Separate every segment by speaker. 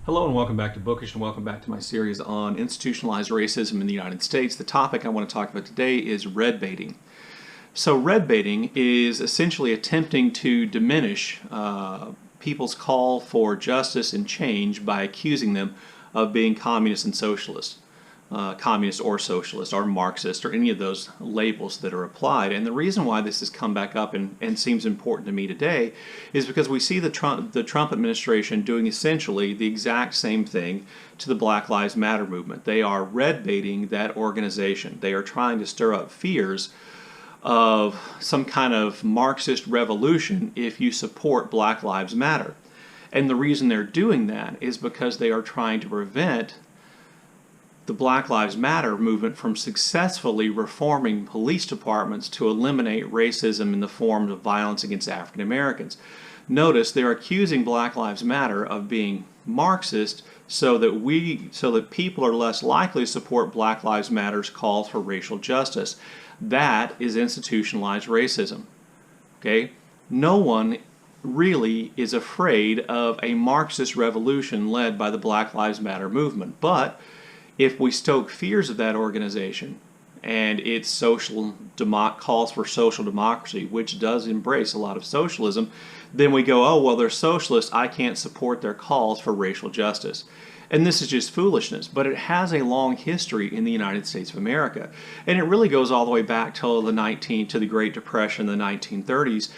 Speaker 1: Hello and welcome back to Bookish, and welcome back to my series on institutionalized racism in the United States. The topic I want to talk about today is red baiting. So red baiting is essentially attempting to diminish people's call for justice and change by accusing them of being communist and socialist. Communist or socialist or Marxist or any of those labels that are applied. And the reason why this has come back up and seems important to me today is because we see the Trump administration doing essentially the exact same thing to the Black Lives Matter movement. They are red baiting that organization. They are trying to stir up fears of some kind of Marxist revolution if you support Black Lives Matter. And the reason they're doing that is because they are trying to prevent the Black Lives Matter movement from successfully reforming police departments to eliminate racism in the form of violence against African Americans. Notice they're accusing Black Lives Matter of being Marxist so that people are less likely to support Black Lives Matter's calls for racial justice. That is institutionalized racism. Okay? No one really is afraid of a Marxist revolution led by the Black Lives Matter movement, but if we stoke fears of that organization and its calls for social democracy, which does embrace a lot of socialism, then we go, oh, well, they're socialists, I can't support their calls for racial justice. And this is just foolishness, but it has a long history in the United States of America. And it really goes all the way back to the Great Depression, the 1930s.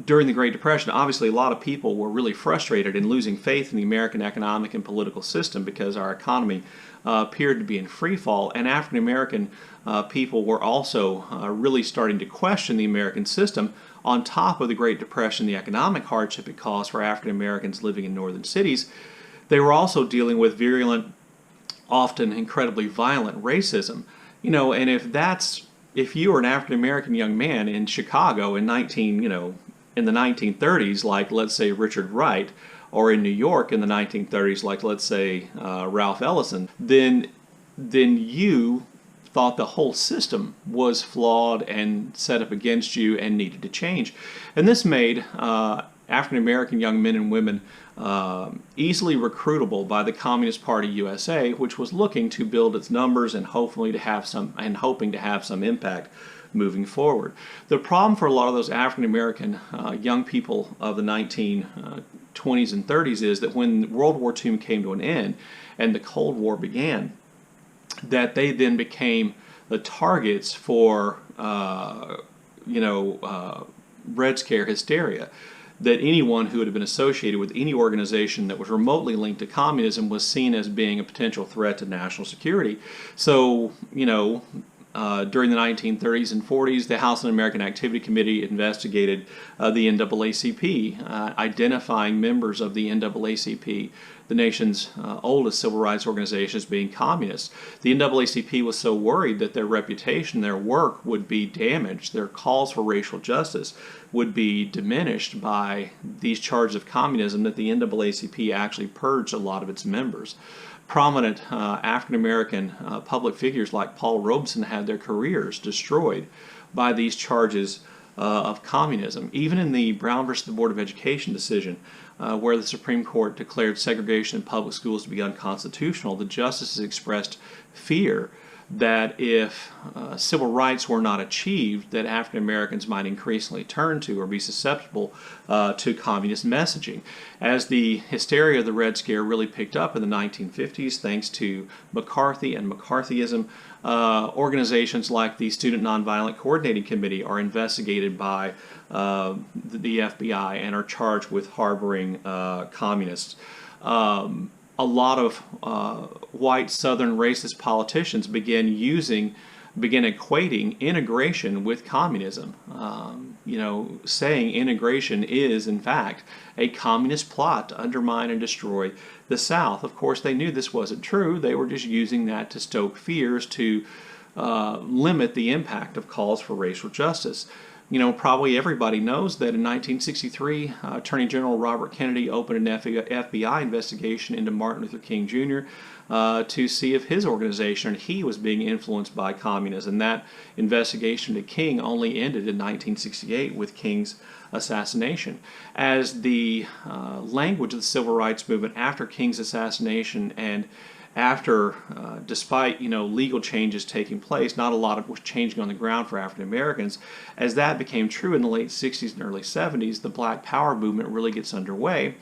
Speaker 1: During the Great Depression, obviously a lot of people were really frustrated and losing faith in the American economic and political system because our economy appeared to be in free fall, and African American people were also really starting to question the American system. On top of the Great Depression, the economic hardship it caused for African Americans living in northern cities, they were also dealing with virulent, often incredibly violent racism. And if you were an African American young man in Chicago in the 1930s, like let's say Richard Wright, or in New York in the 1930s, like let's say Ralph Ellison, then you thought the whole system was flawed and set up against you and needed to change. And this made African American young men and women easily recruitable by the Communist Party USA, which was looking to build its numbers and hoping to have some impact moving forward. The problem for a lot of those African American young people of the 1920s and 30s is that when World War II came to an end and the Cold War began, that they then became the targets for Red Scare hysteria. That anyone who had been associated with any organization that was remotely linked to communism was seen as being a potential threat to national security. So, during the 1930s and 40s, the House Un-American Activity Committee investigated the NAACP, identifying members of the NAACP, the nation's oldest civil rights organization, as being communists. The NAACP was so worried that their reputation, their work would be damaged, their calls for racial justice would be diminished by these charges of communism, that the NAACP actually purged a lot of its members. Prominent African-American public figures like Paul Robeson had their careers destroyed by these charges of communism. Even in the Brown versus the Board of Education decision, where the Supreme Court declared segregation in public schools to be unconstitutional, the justices expressed fear that if civil rights were not achieved, that African Americans might increasingly turn to or be susceptible to communist messaging. As the hysteria of the Red Scare really picked up in the 1950s, thanks to McCarthy and McCarthyism, organizations like the Student Nonviolent Coordinating Committee are investigated by the FBI and are charged with harboring communists. A lot of white Southern racist politicians began equating integration with communism. Saying integration is, in fact, a communist plot to undermine and destroy the South. Of course, they knew this wasn't true. They were just using that to stoke fears to limit the impact of calls for racial justice. Probably everybody knows that in 1963, Attorney General Robert Kennedy opened an FBI investigation into Martin Luther King Jr. To see if his organization and he was being influenced by communists. And that investigation to King only ended in 1968 with King's assassination. As the language of the civil rights movement after King's assassination and after, despite legal changes taking place, not a lot was changing on the ground for African Americans. As that became true in the late 60s and early 70s, the Black Power movement really gets underway.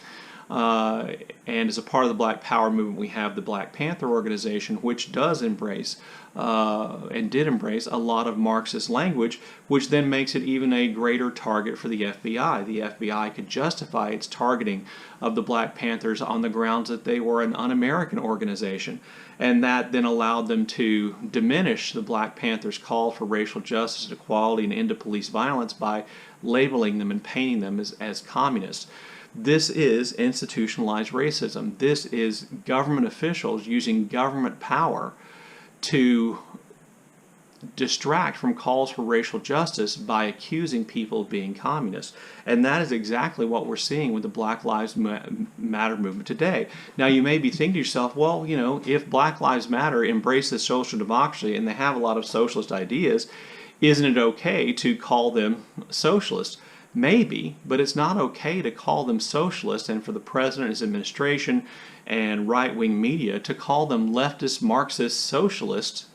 Speaker 1: And as a part of the Black Power movement, we have the Black Panther organization, which does embrace and did embrace a lot of Marxist language, which then makes it even a greater target for the FBI. The FBI could justify its targeting of the Black Panthers on the grounds that they were an un-American organization, and that then allowed them to diminish the Black Panthers' call for racial justice, equality, and end to police violence by labeling them and painting them as communists. This is institutionalized racism. This is government officials using government power to distract from calls for racial justice by accusing people of being communists. And that is exactly what we're seeing with the Black Lives Matter movement today. Now, you may be thinking to yourself, well, if Black Lives Matter embraces social democracy and they have a lot of socialist ideas, isn't it okay to call them socialists? Maybe, but it's not okay to call them socialists and for the president, his administration, and right-wing media to call them leftist, Marxist, socialists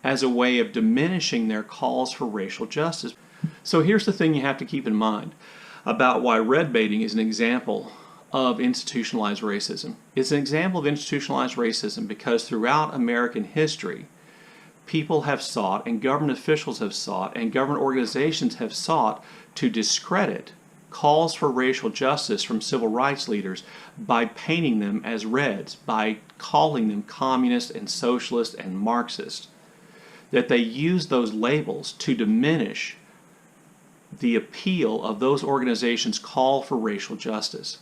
Speaker 1: as a way of diminishing their calls for racial justice. So here's the thing you have to keep in mind about why red baiting is an example of institutionalized racism. It's an example of institutionalized racism because throughout American history, people have sought, and government officials have sought, and government organizations have sought to discredit calls for racial justice from civil rights leaders by painting them as reds, by calling them communist and socialist and Marxist. That they use those labels to diminish the appeal of those organizations' call for racial justice.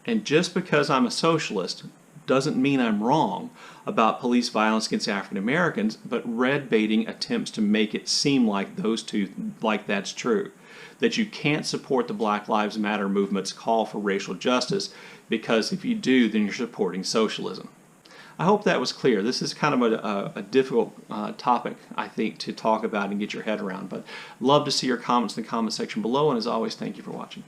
Speaker 1: And just because I'm a socialist doesn't mean I'm wrong about police violence against African Americans, but red baiting attempts to make it seem like that's true. That you can't support the Black Lives Matter movement's call for racial justice because if you do, then you're supporting socialism. I hope that was clear. This is kind of a difficult topic, I think, to talk about and get your head around, but love to see your comments in the comment section below, and as always, thank you for watching.